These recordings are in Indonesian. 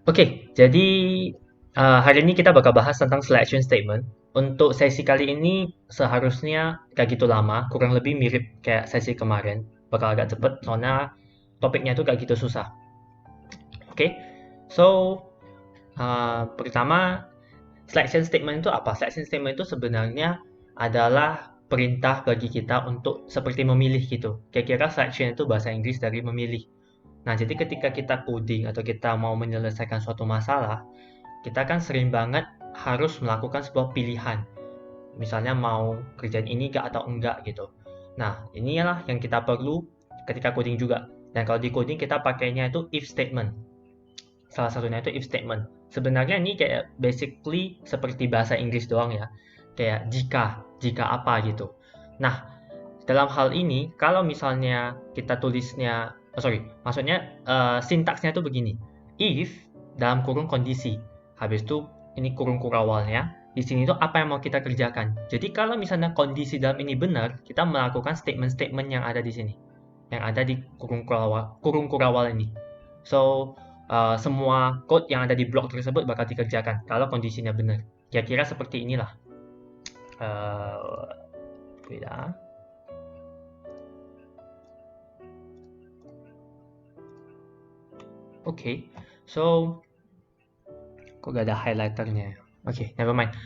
Oke, jadi hari ini kita bakal bahas tentang selection statement. Untuk sesi kali ini seharusnya gak gitu lama, kurang lebih mirip kayak sesi kemarin. Bakal agak cepet, soalnya topiknya itu gak gitu susah. Oke, so pertama, selection statement itu apa? Selection statement itu sebenarnya adalah perintah bagi kita untuk seperti memilih gitu. Kira-kira selection itu bahasa Inggris dari memilih. Nah, jadi ketika kita coding atau kita mau menyelesaikan suatu masalah, kita kan sering banget harus melakukan sebuah pilihan. Misalnya mau kerjaan ini gak atau enggak gitu. Nah, inilah yang kita perlu ketika coding juga. Dan kalau di coding kita pakainya itu if statement. Salah satunya itu if statement. Sebenarnya ini kayak basically seperti bahasa Inggris doang ya. Kayak jika apa gitu. Nah, dalam hal ini kalau misalnya kita tulisnya, maksudnya sintaksnya itu begini. If dalam kurung kondisi. Habis itu ini kurung kurawalnya. Di sini tuh apa yang mau kita kerjakan. Jadi kalau misalnya kondisi dalam ini benar, kita melakukan statement-statement yang ada di sini. Yang ada di kurung kurawal ini. So, semua code yang ada di blok tersebut bakal dikerjakan kalau kondisinya benar. Kira-kira seperti inilah. Uh, Beda. Oke, so kok gak ada highlighternya? Oke, never mind.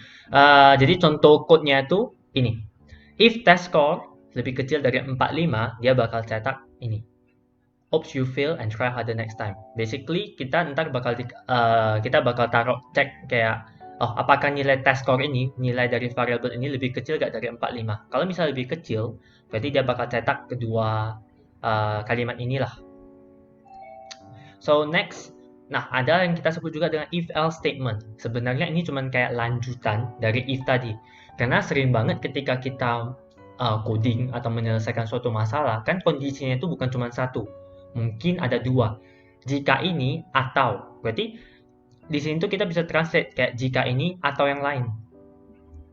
Jadi contoh code-nya itu ini. If test score lebih kecil dari 45, dia bakal cetak ini. Oops, you fail and try harder next time. Basically, kita ntar kita bakal taruh cek kayak, oh apakah nilai test score ini, nilai dari variabel ini lebih kecil gak dari 45? Kalau misalnya lebih kecil, berarti dia bakal cetak kedua kalimat inilah. So next, nah ada yang kita sebut juga dengan if-else statement. Sebenarnya ini cuma kayak lanjutan dari if tadi. Karena sering banget ketika kita coding atau menyelesaikan suatu masalah, kan kondisinya itu bukan cuma satu. Mungkin ada dua. Jika ini atau. Berarti di sini tuh kita bisa translate kayak jika ini atau yang lain.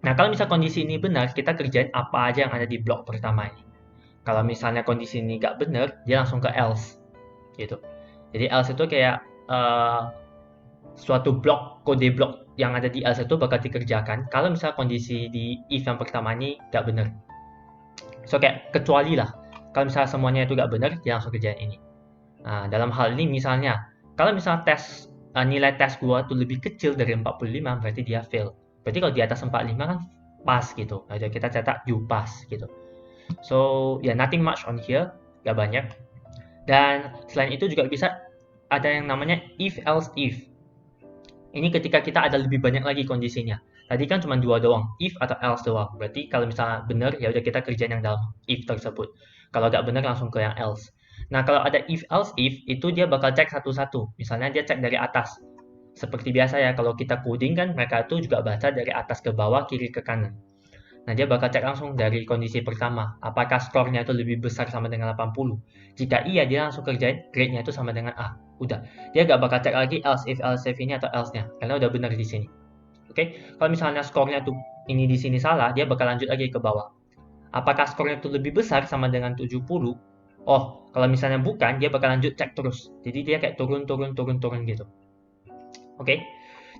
Nah kalau misal kondisi ini benar, kita kerjain apa aja yang ada di blok pertama ini. Kalau misalnya kondisi ini nggak benar, dia langsung ke else. Gitu. Jadi else itu kayak suatu blok, kode blok yang ada di else itu bakal dikerjakan kalau misalnya kondisi di if yang pertama ini nggak benar. So kayak kecuali lah, kalau misalnya semuanya itu nggak benar, dia langsung kerjain ini. Nah, dalam hal ini misalnya, kalau misalnya nilai tes gua tuh lebih kecil dari 45, berarti dia fail. Berarti kalau di atas 45 kan pas gitu. Nah, jadi kita cetak you pass gitu. So, ya nothing much on here, nggak banyak. Dan selain itu juga bisa ada yang namanya if else if. Ini ketika kita ada lebih banyak lagi kondisinya. Tadi kan cuma dua doang, if atau else doang. Berarti kalau misalnya benar, ya udah kita kerjain yang dalam if tersebut. Kalau nggak benar langsung ke yang else. Nah, kalau ada if else if, itu dia bakal cek satu-satu. Misalnya dia cek dari atas. Seperti biasa ya, kalau kita coding kan mereka itu juga baca dari atas ke bawah, kiri ke kanan. Nah, dia bakal cek langsung dari kondisi pertama, apakah skornya itu lebih besar sama dengan 80. Jika iya, dia langsung kerjain grade-nya itu sama dengan A. Udah. Dia gak bakal cek lagi else if ini atau else-nya, karena udah benar di sini. Oke? Kalau misalnya skornya tuh ini di sini salah, dia bakal lanjut lagi ke bawah. Apakah skornya itu lebih besar sama dengan 70? Oh, kalau misalnya bukan, dia bakal lanjut cek terus. Jadi dia kayak turun gitu. Oke?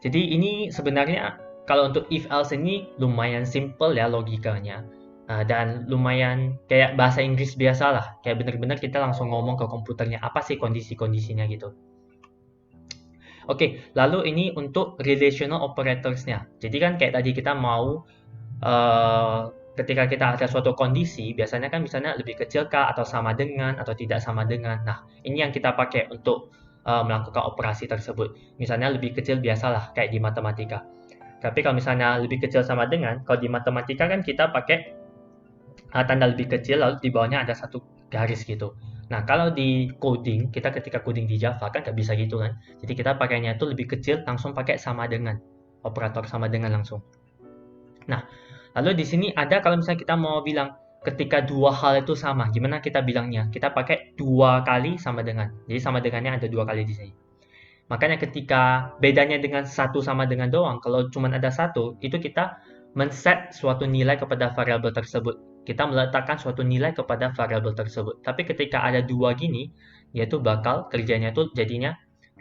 Jadi ini sebenarnya kalau untuk if else ini lumayan simple ya logikanya. Dan lumayan kayak bahasa Inggris biasa lah. Kayak bener-bener kita langsung ngomong ke komputernya apa sih kondisi-kondisinya gitu. Oke, lalu ini untuk relational operatorsnya. Jadi kan kayak tadi kita mau ketika kita ada suatu kondisi, biasanya kan misalnya lebih kecil kah atau sama dengan atau tidak sama dengan. Nah, ini yang kita pakai untuk melakukan operasi tersebut. Misalnya lebih kecil biasalah kayak di matematika. Tapi kalau misalnya lebih kecil sama dengan, kalau di matematika kan kita pakai tanda lebih kecil lalu di bawahnya ada satu garis gitu. Nah, kalau di coding, kita ketika coding di Java kan nggak bisa gitu kan. Jadi kita pakainya itu lebih kecil langsung pakai sama dengan. Operator sama dengan langsung. Nah, lalu di sini ada kalau misalnya kita mau bilang ketika dua hal itu sama, gimana kita bilangnya? Kita pakai dua kali sama dengan. Jadi sama dengannya ada dua kali di sini. Makanya ketika bedanya dengan satu sama dengan doang, kalau cuma ada satu, itu kita men-set suatu nilai kepada variabel tersebut. Kita meletakkan suatu nilai kepada variabel tersebut. Tapi ketika ada dua gini, yaitu bakal kerjanya itu jadinya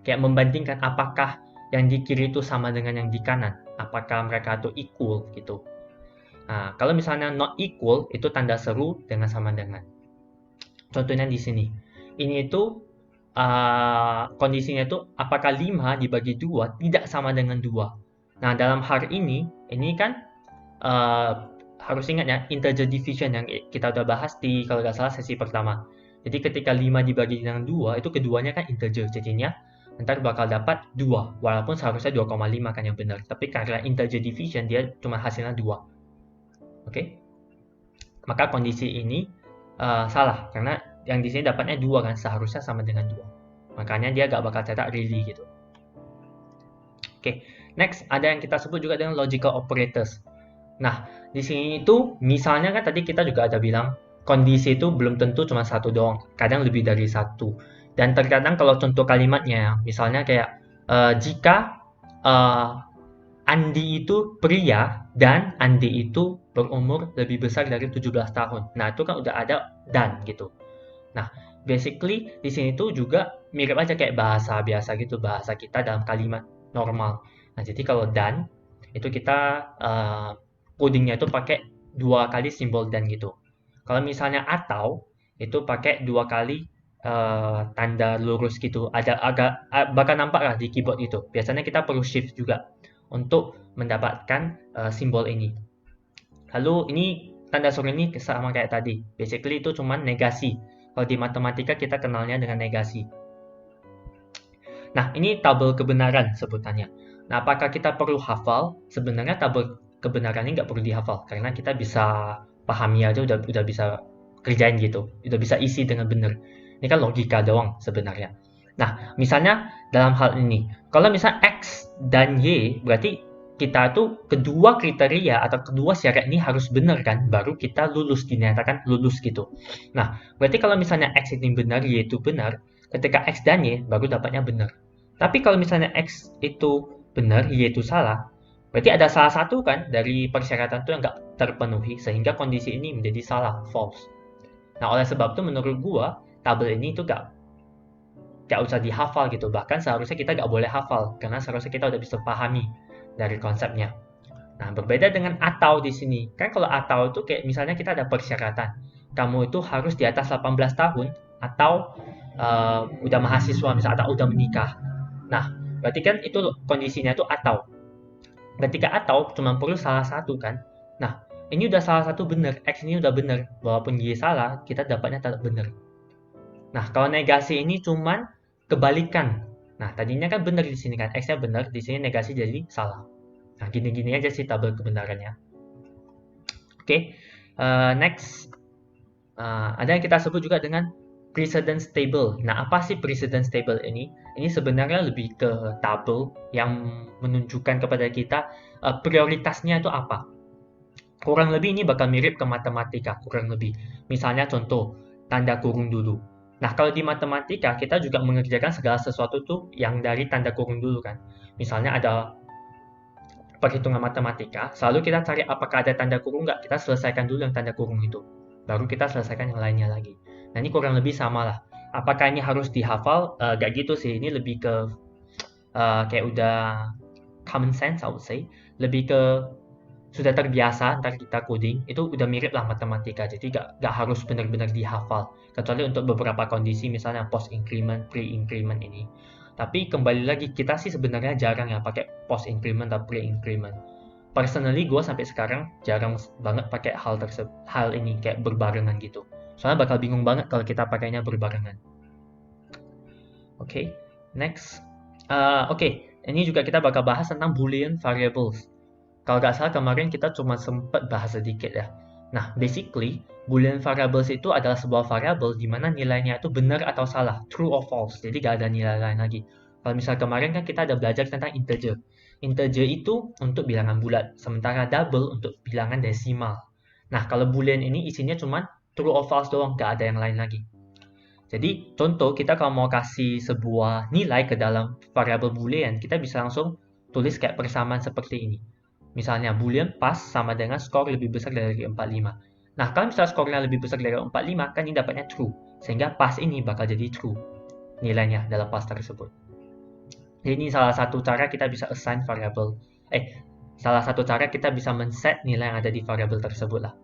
Kayak membandingkan apakah yang di kiri itu sama dengan yang di kanan. Apakah mereka itu equal gitu. Nah, kalau misalnya not equal, itu tanda seru dengan sama dengan. Contohnya di sini. Ini itu kondisinya itu apakah 5 dibagi 2 tidak sama dengan 2. Nah, dalam hal ini kan harus ingat ya, integer division yang kita udah bahas di kalau nggak salah sesi pertama. Jadi ketika 5 dibagi dengan 2, itu keduanya kan integer. Jadinya ntar bakal dapat 2, walaupun seharusnya 2,5 kan yang benar. Tapi karena integer division, dia cuma hasilnya 2. Oke? Maka kondisi ini salah, karena yang di sini dapatnya 2 kan, seharusnya sama dengan 2. Makanya dia nggak bakal cetak really gitu. Oke, next ada yang kita sebut juga dengan logical operators. Nah, di sini itu misalnya kan tadi kita juga ada bilang kondisi itu belum tentu cuma satu doang, kadang lebih dari satu. Dan terkadang kalau contoh kalimatnya, misalnya kayak jika Andi itu pria dan Andi itu berumur lebih besar dari 17 tahun. Nah, itu kan udah ada dan gitu. Nah, basically di sini tuh juga mirip aja kayak bahasa biasa gitu, bahasa kita dalam kalimat normal. Nah, jadi kalau dan itu kita codingnya itu pakai 2 kali simbol dan gitu. Kalau misalnya atau itu pakai 2 kali tanda lurus gitu. Ada agak bakal nampak lah di keyboard itu. Biasanya kita perlu shift juga untuk mendapatkan simbol ini. Lalu ini tanda seru ini sama kayak tadi. Basically itu cuma negasi. Kalau di matematika kita kenalnya dengan negasi. Nah, ini tabel kebenaran sebutannya. Nah, apakah kita perlu hafal? Sebenarnya tabel kebenaran ini nggak perlu dihafal, karena kita bisa pahami aja udah bisa kerjain gitu. Udah bisa isi dengan benar. Ini kan logika doang sebenarnya. Nah, misalnya dalam hal ini, kalau misalnya X dan Y, berarti kita tuh kedua kriteria atau kedua syarat ini harus benar kan, baru kita lulus, dinyatakan lulus gitu. Nah, berarti kalau misalnya X ini benar, Y itu benar, ketika X dan Y baru dapatnya benar. Tapi kalau misalnya X itu benar, Y itu salah, berarti ada salah satu kan dari persyaratan itu yang nggak terpenuhi, sehingga kondisi ini menjadi salah, false. Nah, oleh sebab itu menurut gua, tabel ini tuh nggak usah dihafal gitu. Bahkan seharusnya kita nggak boleh hafal, karena seharusnya kita udah bisa pahami dari konsepnya. Nah, berbeda dengan atau di sini. Kan kalau atau itu kayak misalnya kita ada persyaratan. Kamu itu harus di atas 18 tahun atau udah mahasiswa misalnya atau udah menikah. Nah, berarti kan itu kondisinya itu atau. Ketika atau cuma perlu salah satu kan. Nah, ini udah salah satu benar, X ini udah benar. Walaupun Y salah, kita dapatnya tetap benar. Nah, kalau negasi ini cuman kebalikan. Nah, tadinya kan benar di sini kan, X-nya benar, di sini negasi jadi salah. Nah, gini-gini aja sih tabel kebenarannya. Oke, next. Ada yang kita sebut juga dengan precedence table. Nah, apa sih precedence table ini? Ini sebenarnya lebih ke tabel yang menunjukkan kepada kita prioritasnya itu apa. Kurang lebih ini bakal mirip ke matematika, kurang lebih. Misalnya contoh, tanda kurung dulu. Nah, kalau di matematika, kita juga mengerjakan segala sesuatu tuh yang dari tanda kurung dulu kan. Misalnya ada perhitungan matematika, selalu kita cari apakah ada tanda kurung nggak, kita selesaikan dulu yang tanda kurung itu. Baru kita selesaikan yang lainnya lagi. Nah, ini kurang lebih sama lah. Apakah ini harus dihafal? Nggak gitu sih, ini lebih ke kayak udah common sense, I would say. Lebih ke sudah terbiasa ntar kita coding, itu udah mirip lah matematika, jadi nggak harus benar-benar dihafal. Kecuali untuk beberapa kondisi, misalnya post increment, pre increment ini. Tapi kembali lagi, kita sih sebenarnya jarang ya pakai post increment atau pre increment. Personally, gue sampai sekarang jarang banget pakai hal ini kayak berbarengan gitu. Soalnya bakal bingung banget kalau kita pakainya berbarengan. Oke, next. Oke, ini juga kita bakal bahas tentang Boolean variables. Kalau nggak salah kemarin kita cuma sempat bahas sedikit ya. Nah, basically, Boolean variables itu adalah sebuah variabel di mana nilainya itu benar atau salah, true or false. Jadi nggak ada nilai lain lagi. Kalau misal kemarin kan kita ada belajar tentang integer. Integer itu untuk bilangan bulat, sementara double untuk bilangan desimal. Nah, kalau Boolean ini isinya cuma true or false doang, nggak ada yang lain lagi. Jadi, contoh kita kalau mau kasih sebuah nilai ke dalam variabel Boolean, kita bisa langsung tulis kayak persamaan seperti ini. Misalnya, Boolean pass sama dengan skor lebih besar dari 45. Nah, kalau misalnya skornya lebih besar dari 45, kan ini dapatnya true. Sehingga pass ini bakal jadi true nilainya dalam pass tersebut. Jadi ini salah satu cara kita bisa assign variable. Salah satu cara kita bisa men-set nilai yang ada di variable tersebut lah.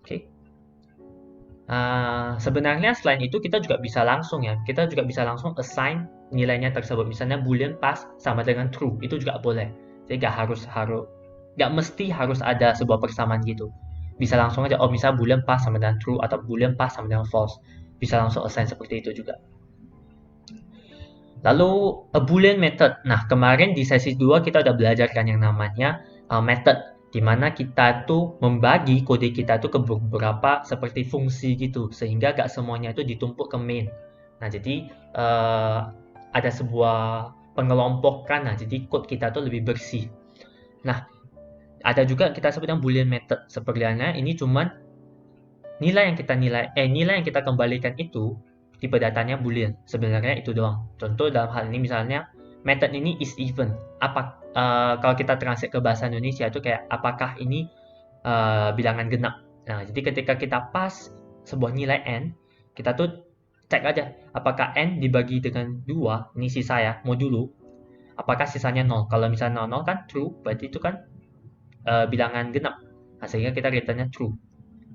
Oke. Sebenarnya selain itu kita juga bisa langsung ya. Kita juga bisa langsung assign nilainya tersebut. Misalnya boolean pass sama dengan true. Itu juga boleh. Jadi nggak mesti harus ada sebuah persamaan gitu. Bisa langsung aja, oh misal boolean pass sama dengan true atau boolean pass sama dengan false. Bisa langsung assign seperti itu juga. Lalu a boolean method. Nah, kemarin di sesi 2 kita udah belajarkan yang namanya method, di mana kita tuh membagi kode kita tuh ke beberapa seperti fungsi gitu, sehingga gak semuanya itu ditumpuk ke main. Nah, jadi ada sebuah pengelompokan, nah jadi code kita tuh lebih bersih. Nah, ada juga kita sebut yang boolean method. Sebenarnya ini cuman nilai yang kita kembalikan itu tipe datanya boolean. Sebenarnya itu doang. Contoh dalam hal ini misalnya method ini is even. Kalau kita translate ke bahasa Indonesia itu kayak apakah ini bilangan genap. Nah, jadi ketika kita pass sebuah nilai n, kita tuh cek aja apakah n dibagi dengan 2, ini sisa ya, modulo, apakah sisanya 0. Kalau misalnya 0 kan true, berarti itu kan bilangan genap. Nah, sehingga kita returnnya true.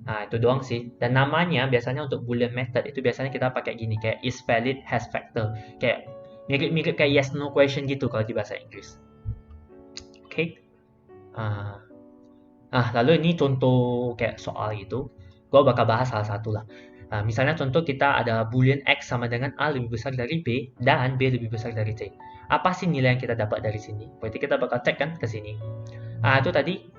Nah, itu doang sih. Dan namanya biasanya untuk boolean method itu biasanya kita pakai gini, kayak is valid has factor. Kayak mirip-mirip kayak yes no question gitu kalau di bahasa Inggris. Oke. Lalu ini contoh kayak soal gitu. Gue bakal bahas salah satu lah. Misalnya contoh kita ada boolean x sama dengan a lebih besar dari b dan b lebih besar dari c. Apa sih nilai yang kita dapat dari sini? Berarti kita bakal cek kan ke sini. Itu tadi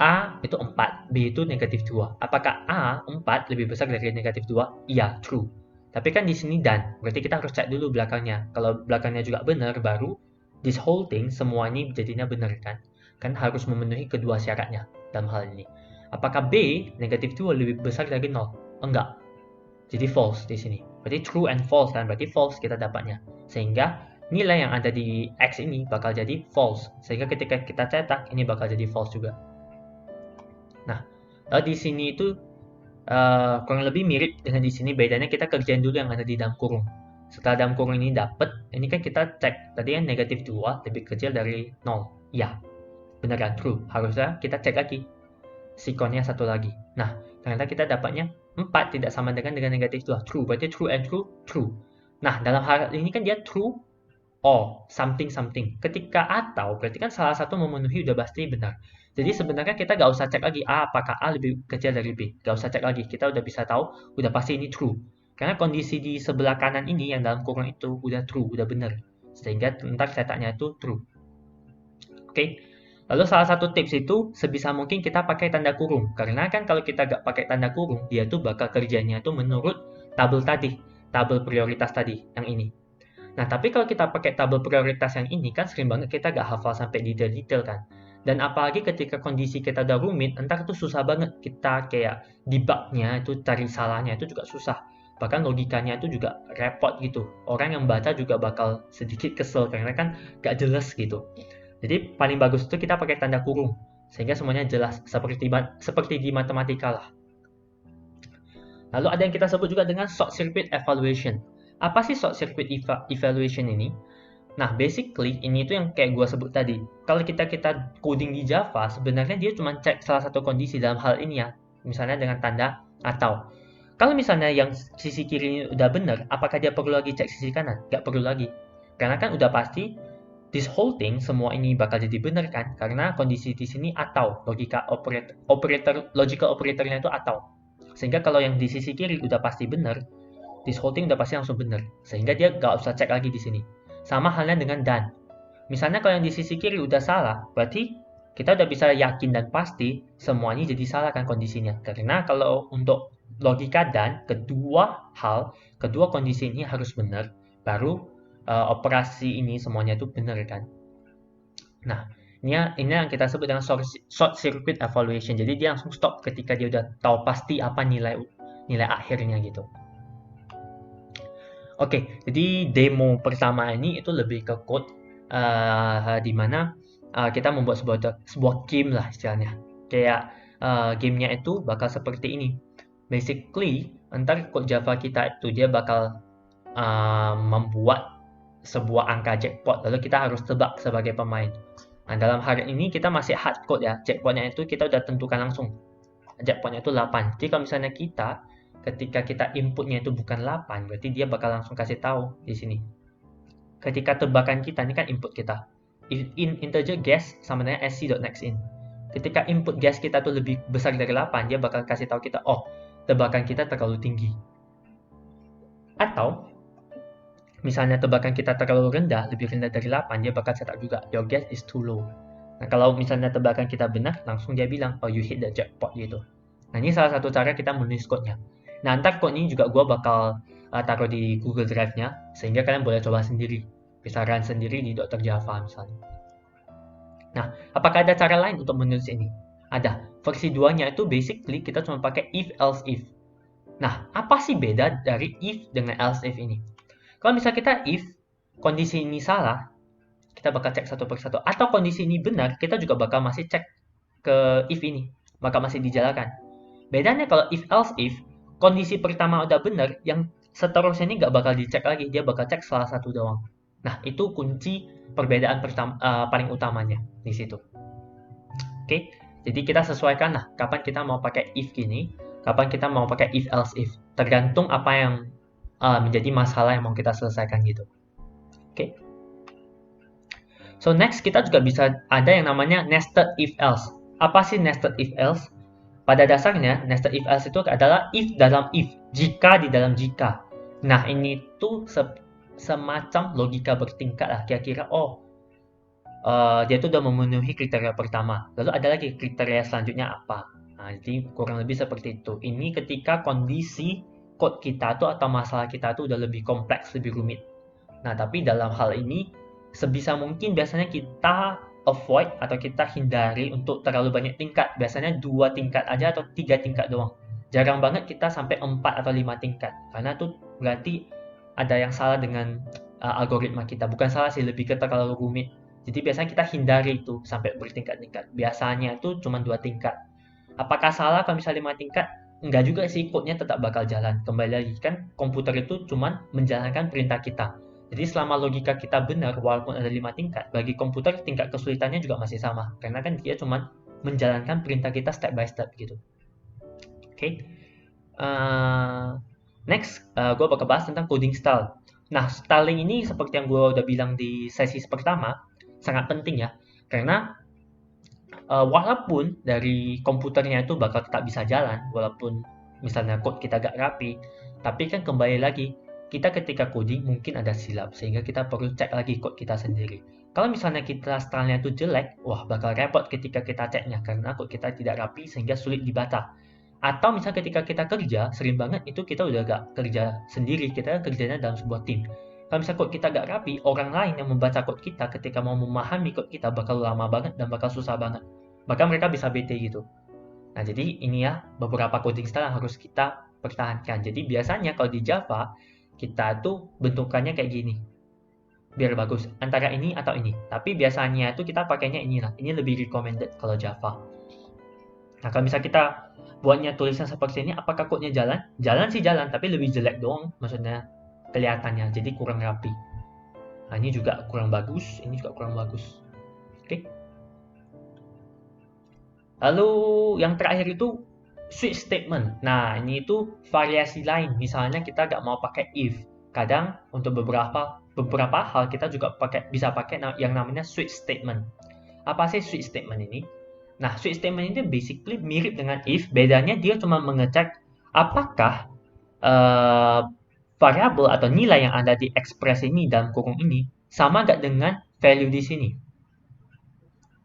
A itu 4, B itu negatif 2. Apakah A 4 lebih besar dari negatif 2? Iya, true. Tapi kan di sini dan, berarti kita harus cek dulu belakangnya. Kalau belakangnya juga benar, baru this whole thing semua ini jadinya benar kan? Kan harus memenuhi kedua syaratnya dalam hal ini. Apakah B negatif 2 lebih besar dari 0? Enggak. Jadi false di sini. Berarti true and false kan? Berarti false kita dapatnya. Sehingga nilai yang ada di X ini bakal jadi false. Sehingga ketika kita cetak, ini bakal jadi false juga. Nah, di sini itu kurang lebih mirip dengan di sini, bedanya kita kerjain dulu yang ada di dalam kurung. Setelah dalam kurung ini dapat, ini kan kita cek, tadi kan negatif 2 lebih kecil dari 0. Ya, benar kan? True. Harusnya kita cek lagi sikonnya satu lagi. Nah, ternyata kita dapatnya 4 tidak sama dengan negatif 2. True, berarti true and true, true. Nah, dalam hal ini kan dia true or something something. Ketika atau, berarti kan salah satu memenuhi udah pasti benar. Jadi sebenarnya kita nggak usah cek lagi apakah A lebih kecil dari B. Nggak usah cek lagi, kita udah bisa tahu, udah pasti ini true. Karena kondisi di sebelah kanan ini yang dalam kurung itu udah true, udah benar. Sehingga ntar cetaknya itu true. Oke. Lalu salah satu tips itu sebisa mungkin kita pakai tanda kurung. Karena kan kalau kita nggak pakai tanda kurung, dia tuh bakal kerjanya tuh menurut tabel tadi, tabel prioritas tadi, yang ini. Nah, tapi kalau kita pakai tabel prioritas yang ini kan sering banget kita nggak hafal sampai detail-detail kan. Dan apalagi ketika kondisi kita udah rumit, entar itu susah banget kita kayak debugnya itu cari salahnya itu juga susah. Bahkan logikanya itu juga repot gitu. Orang yang baca juga bakal sedikit kesel karena kan gak jelas gitu. Jadi paling bagus itu kita pakai tanda kurung sehingga semuanya jelas seperti di matematika lah. Lalu ada yang kita sebut juga dengan short circuit evaluation. Apa sih short circuit evaluation ini? Nah, basically ini tuh yang kayak gue sebut tadi. Kalau kita coding di Java, sebenarnya dia cuma cek salah satu kondisi dalam hal ini ya. Misalnya dengan tanda atau. Kalau misalnya yang sisi kiri ini udah benar, apakah dia perlu lagi cek sisi kanan? Gak perlu lagi. Karena kan udah pasti this whole thing semua ini bakal jadi benar kan? Karena kondisi di sini atau logical operatornya itu atau. Sehingga kalau yang di sisi kiri udah pasti benar, this whole thing udah pasti langsung benar. Sehingga dia gak usah cek lagi di sini. Sama halnya dengan dan. Misalnya kalau yang di sisi kiri udah salah, berarti kita udah bisa yakin dan pasti semuanya jadi salah kan kondisinya. Karena kalau untuk logika dan kedua kondisi ini harus benar, baru operasi ini semuanya itu benar kan. Nah, ini yang kita sebut dengan short circuit evaluation. Jadi dia langsung stop ketika dia udah tahu pasti apa nilai akhirnya gitu. Oke, jadi demo pertama ini itu lebih ke code di mana kita membuat sebuah game lah istilahnya. Kayak gamenya itu bakal seperti ini. Basically, ntar code Java kita itu dia bakal membuat sebuah angka jackpot, lalu kita harus tebak sebagai pemain. Nah, dalam hari ini kita masih hard code ya, jackpotnya itu kita udah tentukan langsung. Jackpotnya itu 8. Jadi kalau misalnya ketika kita inputnya itu bukan 8, berarti dia bakal langsung kasih tahu di sini. Ketika tebakan kita, ini kan input kita. If in integer guess sama dengan sc.nextIn. Ketika input guess kita tuh lebih besar dari 8, dia bakal kasih tahu kita, oh, tebakan kita terlalu tinggi. Atau misalnya tebakan kita terlalu rendah, lebih rendah dari 8, dia bakal cetak juga, your guess is too low. Nah, kalau misalnya tebakan kita benar, langsung dia bilang, oh, you hit the jackpot gitu. Nah, ini salah satu cara kita menulis code-nya. Nah, ntar code ini juga gue bakal taruh di Google Drive-nya, sehingga kalian boleh coba sendiri. Bisa run sendiri di Dr. Java misalnya. Nah, apakah ada cara lain untuk menulis ini? Ada. Versi 2-nya itu basically kita cuma pakai if, else, if. Nah, apa sih beda dari if dengan else, if ini? Kalau misalnya kita if, kondisi ini salah, kita bakal cek satu persatu. Atau kondisi ini benar, kita juga bakal masih cek ke if ini. Bakal masih dijalankan. Bedanya kalau if, else, if, kondisi pertama udah benar, yang seterusnya ini nggak bakal dicek lagi. Dia bakal cek salah satu doang. Nah, itu kunci perbedaan paling utamanya di situ. Oke, jadi kita sesuaikan lah kapan kita mau pakai if gini, kapan kita mau pakai if, else, if. Tergantung apa yang menjadi masalah yang mau kita selesaikan gitu. Oke. So next kita juga bisa ada yang namanya nested if else. Apa sih nested if else? Pada dasarnya nested if else itu adalah if dalam if, jika di dalam jika. Nah, ini tuh semacam logika bertingkat lah, kira-kira dia tuh udah memenuhi kriteria pertama. Lalu ada lagi kriteria selanjutnya apa? Nah, jadi kurang lebih seperti itu. Ini ketika kondisi code kita tuh atau masalah kita tuh udah lebih kompleks, lebih rumit. Nah, tapi dalam hal ini sebisa mungkin biasanya kita avoid atau kita hindari untuk terlalu banyak tingkat. Biasanya 2 tingkat aja atau 3 tingkat doang. Jarang banget kita sampai 4 atau 5 tingkat. Karena tuh berarti ada yang salah dengan algoritma kita. Bukan salah sih, lebih ke terlalu rumit. Jadi biasanya kita hindari itu sampai bertingkat-tingkat. Biasanya itu cuma 2 tingkat. Apakah salah kalau misalnya 5 tingkat? Enggak juga sih, code-nya tetap bakal jalan. Kembali lagi, kan komputer itu cuma menjalankan perintah kita. Jadi selama logika kita benar, walaupun ada 5 tingkat, bagi komputer tingkat kesulitannya juga masih sama. Karena kan dia cuma menjalankan perintah kita step by step gitu. Oke. Next, gue bakal bahas tentang coding style. Nah, styling ini seperti yang gue udah bilang di sesi pertama, sangat penting ya. Karena walaupun dari komputernya itu bakal tetap bisa jalan, walaupun misalnya code kita gak rapi, tapi kan kembali lagi, kita ketika coding mungkin ada silap, sehingga kita perlu cek lagi code kita sendiri. Kalau misalnya kita stylenya itu jelek, wah bakal repot ketika kita ceknya, karena code kita tidak rapi sehingga sulit dibaca. Atau misalnya ketika kita kerja, sering banget itu kita udah gak kerja sendiri, kita kerjanya dalam sebuah tim. Kalau misalnya code kita gak rapi, orang lain yang membaca code kita ketika mau memahami code kita bakal lama banget dan bakal susah banget. Bahkan mereka bisa bete gitu. Nah, jadi ini ya beberapa coding style yang harus kita pertahankan. Jadi biasanya kalau di Java, kita tuh bentukannya kayak gini. Biar bagus, antara ini atau ini. Tapi biasanya itu kita pakainya inilah. Ini lebih recommended kalau Java. Nah, kalau misalnya kita buatnya tulisan seperti ini, apakah code-nya jalan? Jalan sih jalan, tapi lebih jelek doang. Maksudnya kelihatannya, jadi kurang rapi. Nah, ini juga kurang bagus, ini juga kurang bagus. Oke. Lalu yang terakhir itu switch statement. Nah, ini itu variasi lain. Misalnya kita nggak mau pakai if. Kadang untuk beberapa hal kita juga bisa pakai yang namanya switch statement. Apa sih switch statement ini? Nah, switch statement ini basically mirip dengan if, bedanya dia cuma mengecek apakah variabel atau nilai yang ada di ekspresi ini dalam kurung ini sama nggak dengan value di sini.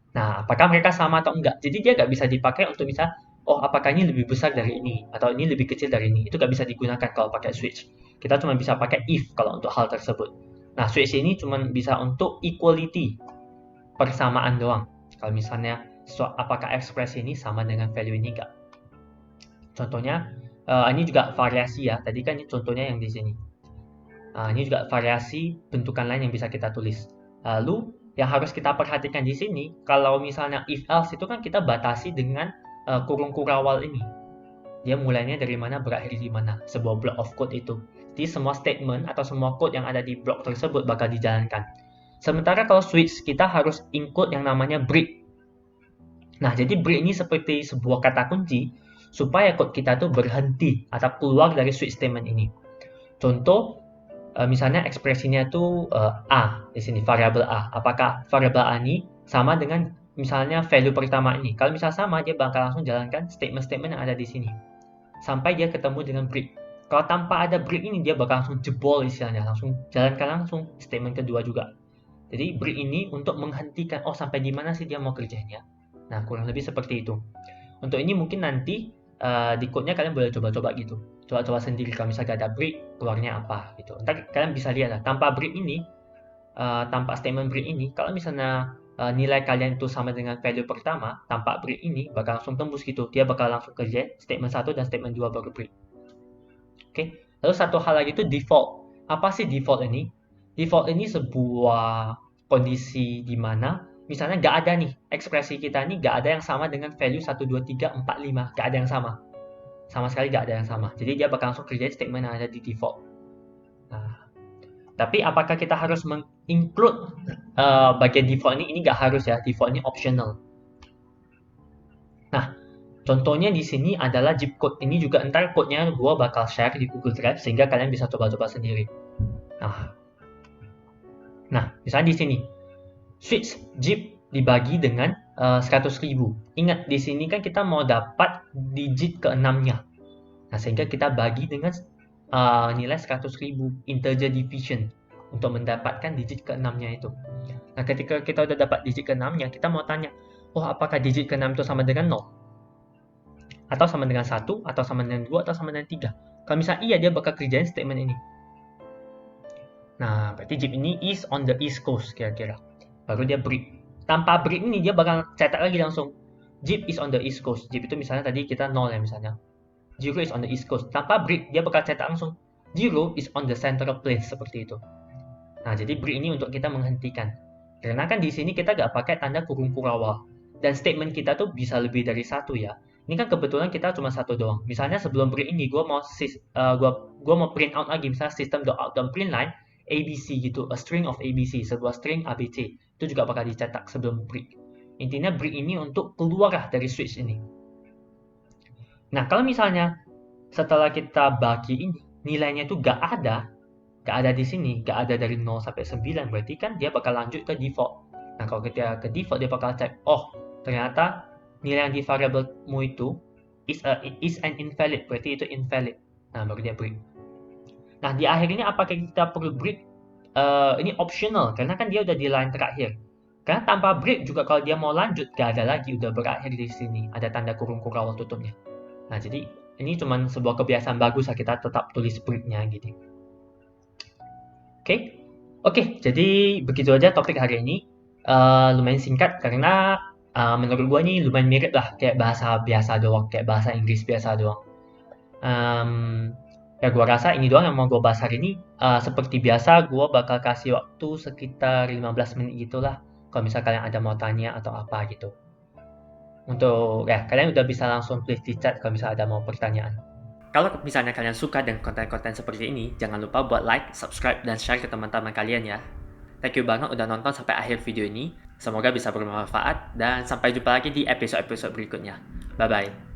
Nah, apakah mereka sama atau enggak? Jadi dia nggak bisa dipakai untuk bisa, oh apakah ini lebih besar dari ini atau ini lebih kecil dari ini. Itu nggak bisa digunakan kalau pakai switch. Kita cuma bisa pakai if kalau untuk hal tersebut. Nah, switch ini cuma bisa untuk equality, persamaan doang. Kalau misalnya apakah ekspresi ini sama dengan value ini enggak. Contohnya, ini juga variasi ya. Tadi kan ini contohnya yang di sini. Ini juga variasi bentukan lain yang bisa kita tulis. Lalu, yang harus kita perhatikan di sini, kalau misalnya if else itu kan kita batasi dengan kurung kurawal ini. Dia mulainya dari mana, berakhir di mana. Sebuah block of code itu. berarti semua statement atau semua code yang ada di blok tersebut bakal dijalankan. Sementara kalau switch, kita harus include yang namanya break. Nah, jadi break ini seperti sebuah kata kunci supaya code kita tuh berhenti atau keluar dari switch statement ini. Contoh, misalnya ekspresinya tuh A di sini, variabel A. Apakah variabel A ini sama dengan misalnya value pertama ini? Kalau misalnya sama, dia bakal langsung jalankan statement-statement yang ada di sini sampai dia ketemu dengan break. Kalau tanpa ada break ini, dia bakal langsung jebol istilahnya, langsung jalankan langsung statement kedua juga. Jadi break ini untuk menghentikan, oh sampai di mana sih dia mau kerjanya. Nah, kurang lebih seperti itu. Untuk ini mungkin nanti di code-nya kalian boleh coba-coba gitu. Coba-coba sendiri kalau misalnya ada break, keluarnya apa gitu. Ntar kalian bisa lihat lah, tanpa break ini, tanpa statement break ini, kalau misalnya nilai kalian itu sama dengan value pertama, tanpa break ini bakal langsung tembus gitu. Dia bakal langsung kerja statement 1 dan statement 2 baru break. Oke. Lalu satu hal lagi itu default. Apa sih default ini? Default ini sebuah kondisi di mana misalnya nggak ada nih, ekspresi kita nih nggak ada yang sama dengan value 1, 2, 3, 4, 5. Nggak ada yang sama. Sama sekali nggak ada yang sama. Jadi dia bakal langsung kerjain statement yang ada di default. Nah, tapi apakah kita harus menginclude bagian default ini? Ini nggak harus ya, default ini optional. Nah, contohnya di sini adalah zip code. Ini juga ntar code-nya gue bakal share di Google Drive sehingga kalian bisa coba-coba sendiri. Nah, misalnya di sini, switch zip dibagi dengan 100.000. Ingat, di sini kan kita mau dapat digit ke-6-nya. Nah, sehingga kita bagi dengan nilai 100.000, integer division, untuk mendapatkan digit ke-6-nya itu. Nah, ketika kita udah dapat digit ke-6-nya, kita mau tanya, oh apakah digit ke-6 itu sama dengan 0? Atau sama dengan 1, atau sama dengan 2, atau sama dengan 3? Kalau misalnya iya, dia bakal kerjain statement ini. Nah, berarti zip ini is on the east coast kira-kira. Baru dia break. Tanpa break ini dia bakal cetak lagi langsung. Zip is on the east coast. Zip itu misalnya tadi kita 0 ya misalnya. 0 is on the east coast. Tanpa break dia bakal cetak langsung. 0 is on the central place seperti itu. Nah, jadi break ini untuk kita menghentikan. Karena kan di sini kita nggak pakai tanda kurung kurawal. Dan statement kita tuh bisa lebih dari satu ya. Ini kan kebetulan kita cuma satu doang. Misalnya sebelum break ini gue mau print out lagi misalnya system.out.println ABC gitu, a string of ABC, sebuah string ABC. Itu juga bakal dicetak sebelum break. Intinya break ini untuk keluar dari switch ini. Nah, kalau misalnya setelah kita bagi ini, nilainya itu nggak ada di sini, nggak ada dari 0 sampai 9, berarti kan dia bakal lanjut ke default. Nah, kalau kita ke default, dia bakal cek, oh, ternyata nilai yang di variabelmu itu is an invalid, berarti itu invalid. Nah, baru dia break. Nah, di akhir ini apakah kita perlu break? Ini optional, karena kan dia udah di line terakhir. Karena tanpa break juga kalau dia mau lanjut, gak ada lagi, udah berakhir di sini. Ada tanda kurung kurawal tutupnya. Nah, jadi ini cuma sebuah kebiasaan bagus lah kita tetap tulis breaknya gitu. Oke, jadi begitu aja topik hari ini. Lumayan singkat karena menurut gue ini lumayan mirip lah, kayak bahasa biasa doang, kayak bahasa Inggris biasa doang. Ya gue rasa ini doang yang mau gue bahas hari ini. Seperti biasa gue bakal kasih waktu sekitar 15 menit gitulah kalau misalnya kalian ada mau tanya atau apa gitu. Untuk ya kalian udah bisa langsung tulis di chat kalau misalnya ada mau pertanyaan. Kalau misalnya kalian suka dengan konten-konten seperti ini, jangan lupa buat like, subscribe, dan share ke teman-teman kalian ya. Thank you banget udah nonton sampai akhir video ini. Semoga bisa bermanfaat dan sampai jumpa lagi di episode-episode berikutnya. Bye-bye.